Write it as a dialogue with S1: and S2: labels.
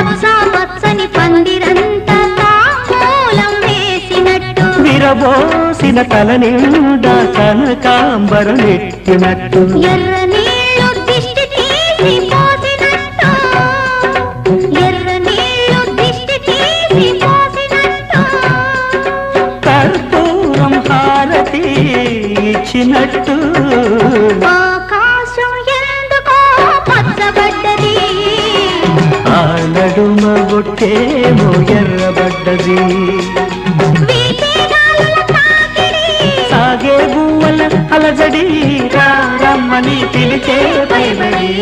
S1: పచ్చ పచ్చని పందిరంతా తాంబూలం వేసినట్టు
S2: విరబోసిన తల నిండా కనకాంబరం నెట్టినట్టు
S1: ఎర్ర నీళ్ళు దిష్టి తీసి పోసినట్టు ఎర్ర నీళ్ళు దిష్టి తీసి పోసినట్టు
S2: కర్పూరం హారతి ఇచ్చినట్టు
S1: ఆకాశం ఎందుకో పచ్చబడ్డది
S2: ఆ నడుమ బొట్టేమో ఎర్రబడ్డది
S1: వీటిగాలుల తాకిడి
S2: సాగే గువ్వల అలజడి రమ్మని పిలిచే పైబడి